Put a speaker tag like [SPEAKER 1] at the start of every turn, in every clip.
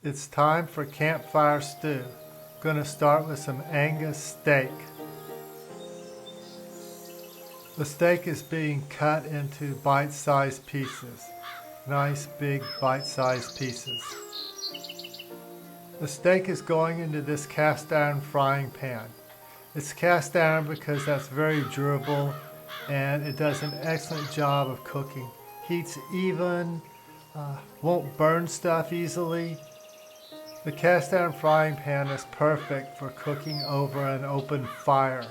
[SPEAKER 1] It's time for campfire stew. Gonna start with some Angus steak. The steak is being cut into bite-sized pieces. Nice big bite-sized pieces. The steak is going into this cast iron frying pan. It's cast iron because that's very durable and it does an excellent job of cooking. Heats even, won't burn stuff easily. The cast iron frying pan is perfect for cooking over an open fire.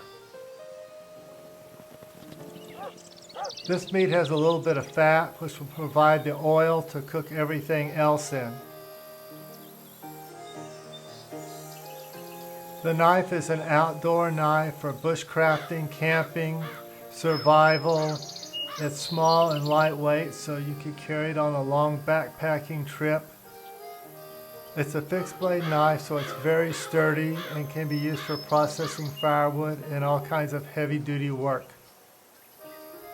[SPEAKER 1] This meat has a little bit of fat, which will provide the oil to cook everything else in. The knife is an outdoor knife for bushcrafting, camping, survival. It's small and lightweight, so you can carry it on a long backpacking trip. It's a fixed blade knife, so it's very sturdy and can be used for processing firewood and all kinds of heavy duty work.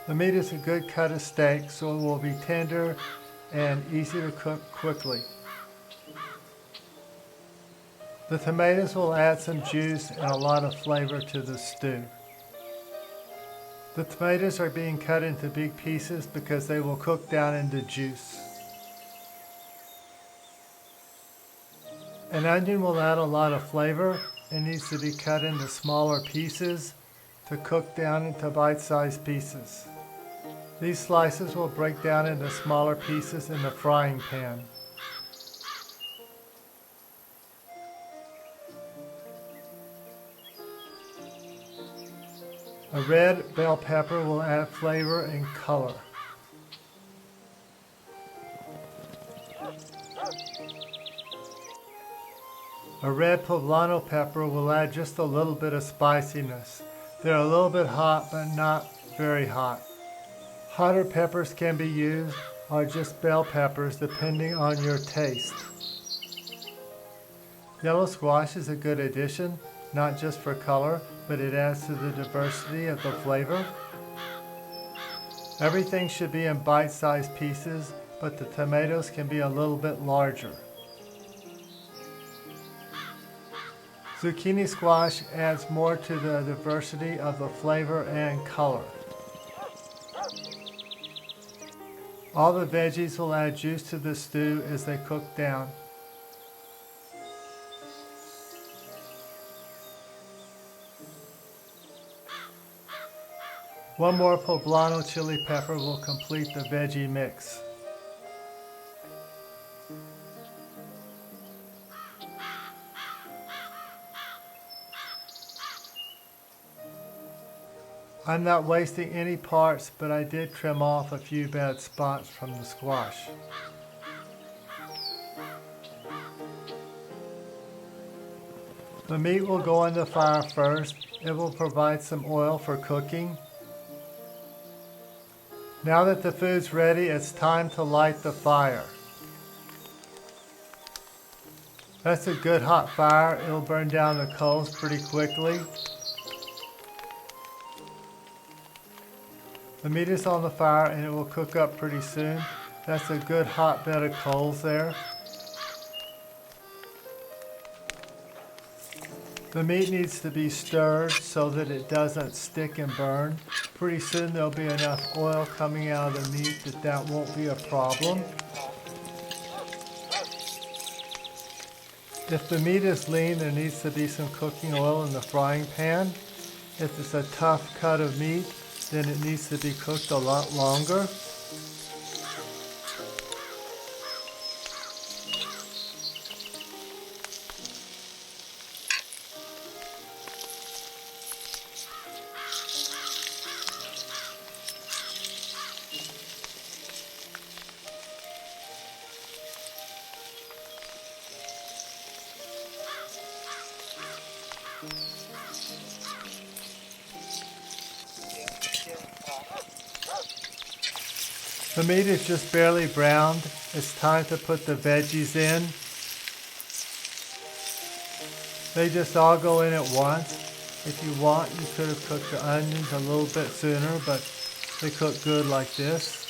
[SPEAKER 1] The meat is a good cut of steak, so it will be tender and easy to cook quickly. The tomatoes will add some juice and a lot of flavor to the stew. The tomatoes are being cut into big pieces because they will cook down into juice. An onion will add a lot of flavor and needs to be cut into smaller pieces to cook down into bite-sized pieces. These slices will break down into smaller pieces in the frying pan. A red bell pepper will add flavor and color. A red poblano pepper will add just a little bit of spiciness. They're a little bit hot, but not very hot. Hotter peppers can be used, or just bell peppers, depending on your taste. Yellow squash is a good addition, not just for color, but it adds to the diversity of the flavor. Everything should be in bite-sized pieces, but the tomatoes can be a little bit larger. Zucchini squash adds more to the diversity of the flavor and color. All the veggies will add juice to the stew as they cook down. One more poblano chili pepper will complete the veggie mix. I'm not wasting any parts, but I did trim off a few bad spots from the squash. The meat will go on the fire first. It will provide some oil for cooking. Now that the food's ready, it's time to light the fire. That's a good hot fire. It'll burn down the coals pretty quickly. The meat is on the fire and it will cook up pretty soon. That's a good hot bed of coals there. The meat needs to be stirred so that it doesn't stick and burn. Pretty soon there'll be enough oil coming out of the meat that won't be a problem. If the meat is lean, there needs to be some cooking oil in the frying pan. If it's a tough cut of meat, then it needs to be cooked a lot longer. The meat is just barely browned. It's time to put the veggies in. They just all go in at once. If you want, you could have cooked the onions a little bit sooner, but they cook good like this.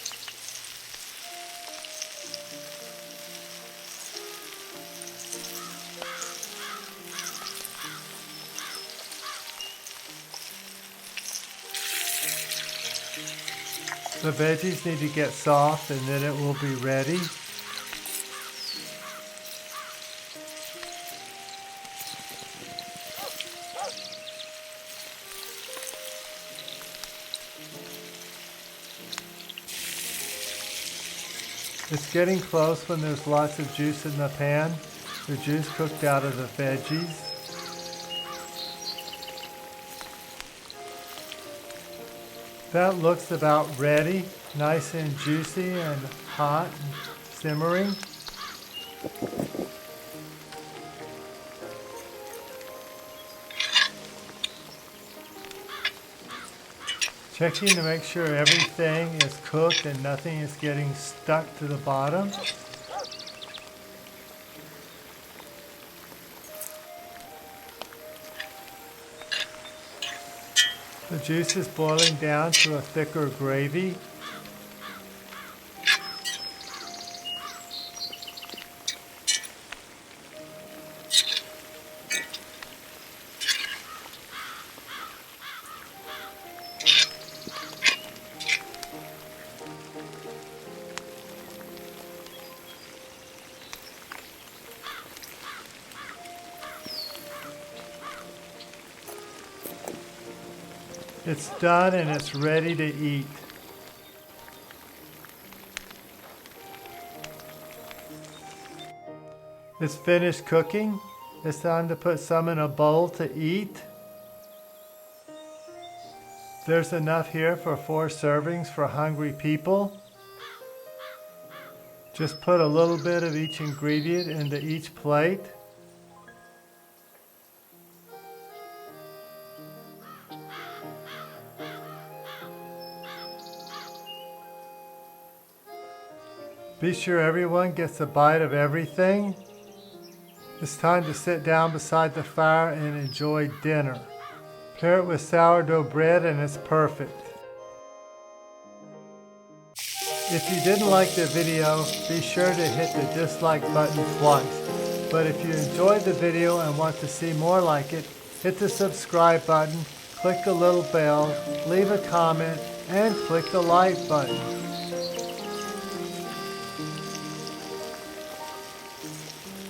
[SPEAKER 1] The veggies need to get soft and then it will be ready. It's getting close when there's lots of juice in the pan. The juice cooked out of the veggies. That looks about ready. Nice and juicy and hot and simmering. Checking to make sure everything is cooked and nothing is getting stuck to the bottom. The juice is boiling down to a thicker gravy. It's done and it's ready to eat. It's finished cooking. It's time to put some in a bowl to eat. There's enough here for 4 servings for hungry people. Just put a little bit of each ingredient into each plate. Be sure everyone gets a bite of everything. It's time to sit down beside the fire and enjoy dinner. Pair it with sourdough bread and it's perfect. If you didn't like the video, be sure to hit the dislike button twice. But if you enjoyed the video and want to see more like it, hit the subscribe button, click the little bell, leave a comment, and click the like button.